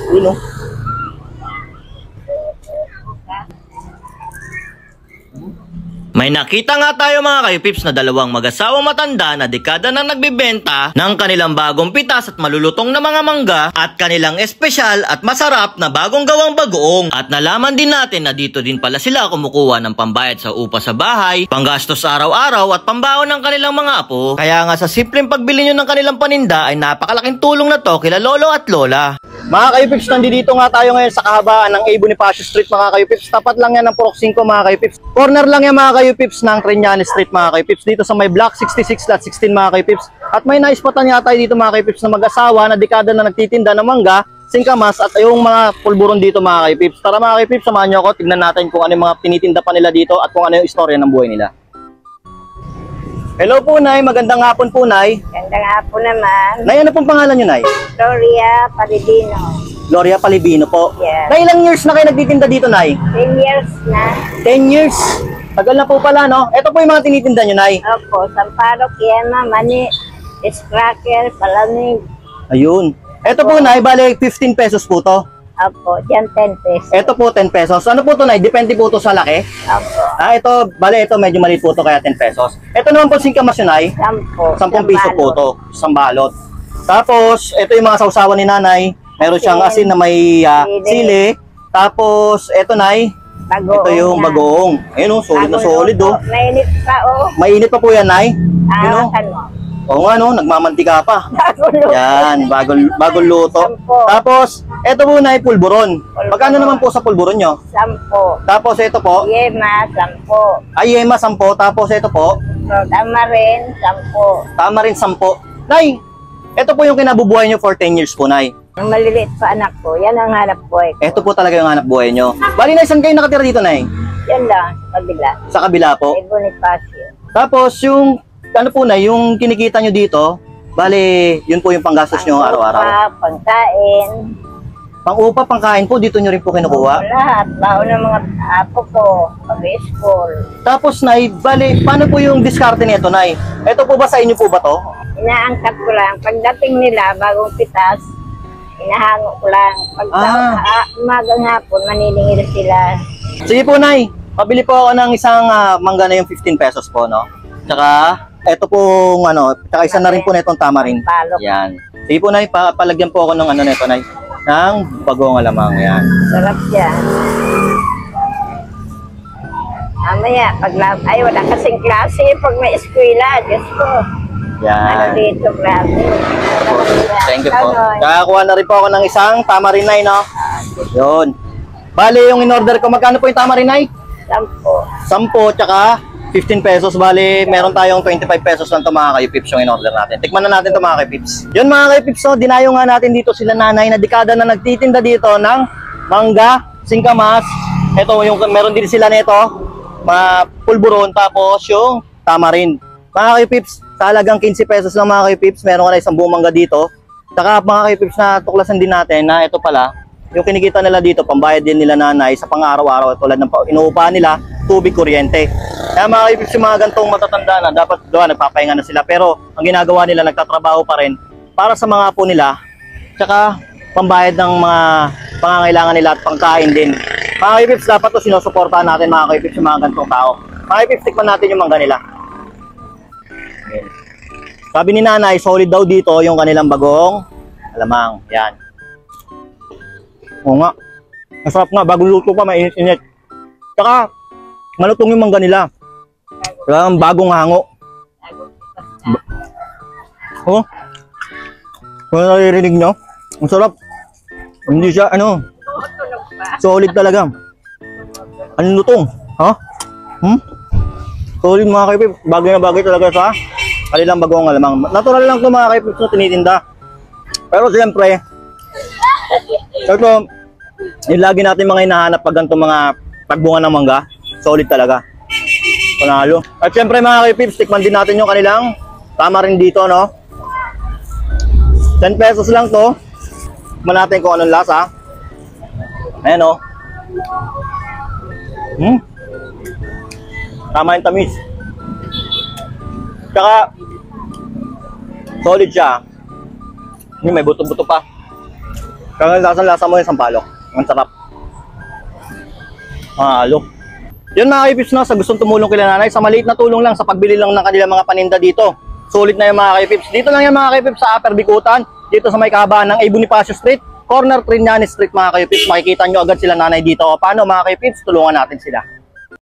Yun, oh. May nakita nga tayo mga kayupips na dalawang mag-asawang matanda na dekada na nagbibenta ng kanilang bagong pitas at malulutong na mga mangga at kanilang espesyal at masarap na bagong gawang bagoong. At nalaman din natin na dito din pala sila kumukuha ng pambayad sa upa sa bahay, panggastos araw-araw at pambaon ng kanilang mga apo. Kaya nga sa simpleng pagbili nyo ng kanilang paninda ay napakalaking tulong na to kila lolo at lola. Mga kayupips, nandito nga tayo ngayon sa kahabaan ng A. Bonifacio Street mga kayupips. Tapat lang yan ng Purok 5 mga kayupips. Corner lang yan mga kayupips ng Triñanes Street mga kayupips. Dito sa may block 66/16 mga kayupips. At may naispatan nga tayo dito mga kayupips na mag-asawa na dekada na nagtitinda ng mangga, singkamas at yung mga pulburon dito mga kayupips. Tara mga kayupips, samahan nyo ako. Tignan natin kung ano yung mga tinitinda pa nila dito at kung ano yung istorya ng buhay nila. Hello po, Nay. Magandang hapon po, Nay. Magandang hapon naman. Nay, ano pong pangalan nyo, Nay? Gloria Palidino. Gloria Palibino po. Yes. Nay, ilang years na kayo nagtitinda dito, Nay? 10 years na. 10 years. Tagal na po pala, no? Ito po yung mga tinitinda nyo, Nay. Opo, Sampalok, Yema, Mani, Scracker, Palamig. Ayun. Ito po, Nay, bale 15 pesos po to. Opo, dyan 10 pesos. Ito po, 10 pesos. Ano po to, Nay? Depende po to sa laki. Opo. Ito, bale, ito medyo maliit po to, kaya 10 pesos. Ito naman po, singkamas yun, Nay. 10. 10 piso po to. Isang balot. Tapos, ito yung mga sausawan ni Nanay. Meron siyang asin na may sili. Tapos, ito, Nay. Bagoong Ito yung na. bagoong. Ayun, oh, solid na solid, oh. Mainit pa, oh. Mainit pa po yan, Nay. Yun, oh. Awakan mo. Oo nga, no? Nagmamantika pa. Bago Yan, bagong luto. 10. Tapos, ito po na pulburon. Magkano naman po sa pulburon nyo? 10. Tapos ito po, Yema, 10. ayema 10. Tapos ito po, Tamarin, 10. tama rin 10. Nay, ito po yung kinabubuhay nyo for 10 years po, Nay. Yung maliliit pa anak ko, yan ang hanap buhay ko. Ito po talaga yung hanap buhay nyo. Bali na, saan kayo nakatira dito, Nay? Yan lang, sa kabila. Sa kabila po. Ay, Bonifacio. Tapos yung, ano po, Nay, yung kinikita nyo dito, bali, yun po yung panggastos nyo araw-araw. Pangkain. Pang-upa, pangkain po, dito nyo rin po kinukuha. Lahat. Baon ng mga apo ko. Pag-school. Tapos, Nay, bali, paano po yung diskarte nito, Nay? Ito po ba sa inyo po ba to? Inaangkat ko lang. Pagdating nila, bagong pitas, inahango ko lang. Pag umagang hapon, maniningil sila. Sige po, Nay. Pabili po ako ng isang mangga na yung 15 pesos po, no? Tsaka, eto pong ano, tsaka isa na rin po na itong tamarin. Palok. Yan. Sige po, Nay, palagyan po ako ng ano nito, Nay. Ng bagong alamang, yan. Sarap yan. Mamaya, ay wala kasing klase pag may eskwela. Diyos ko. Yan. Ano dito klase? Thank you po. Kakakuha na rin po ako ng isang tamarin, Nay, no? Yun. Bali, yung in-order ko, magkano po yung tamarin, Nay? 10. 10, tsaka 15 pesos. Bali, meron tayong 25 pesos lang ito mga kayupips yung in-order natin. Tikman na natin ito mga kayupips. Yun mga kayupips, so, dinayo nga natin dito sila Nanay na dekada na nagtitinda dito ng mangga, singkamas. Ito, yung meron din sila nito, mga pulburon, tapos yung tamarin. Mga kayupips, sa halagang 15 pesos lang mga kayupips, meron ka na isang buong mangga dito. Saka mga kayupips na tuklasan din natin na ito pala, yung kinikita nila dito, pambayad din nila Nanay sa pang-araw-araw tulad ng inuupahan nila, tubig, kuryente. Kaya mga kaibigan, yung mga gantong matatanda na, dapat doon nagpapahinga na sila. Pero ang ginagawa nila, nagtatrabaho pa rin para sa mga apo nila, tsaka pambayad ng mga pangangailangan nila at pangkain din. Mga kaibigan, dapat to sinusuportahan natin mga kaibigan, yung mga gantong tao. Mga kaibigan, tikman natin yung mangga nila. Sabi ni Nanay, solid daw dito yung kanilang bagong alamang. Yan. Oo nga. Masarap nga, bagong luto pa, mainit-init. Tsaka, malutong yung mangga nila. Walang bagong hango. Oh. Kung naririnig nyo, ang sarap. Hindi siya, ano, solid talaga. Ang lutong. Ha? Solid mga kaipip. Bagay na bagay talaga sa kanilang bagong alamang. Natural lang ito mga kaipip na tinitinda. Pero siyempre, ito, yung lagi natin mga hinahanap pag ganito mga pagbunga ng mangga, solid talaga. Panalo. At syempre mga kaipips, tikman din natin yung kanilang tamarin dito, no? 10 pesos lang to. Tikman natin kung anong lasa. Ayan, no? Tama yung tamis. Tsaka, solid siya. May buto-buto pa. Kaya lasa mo yung sampalok. Ang sarap. Halo. Yun mga kaipips, no, sa gustong tumulong kila nanay, sa maliit na tulong lang sa pagbili lang ng kanilang mga paninda dito. Sulit na yung mga kaipips. Dito lang yung mga kaipips sa Upper Bikutan, dito sa may kahabaan ng A. Bonifacio Street, corner Triñanes Street mga kaipips. Makikita nyo agad sila nanay dito. O paano mga kaipips, tulungan natin sila.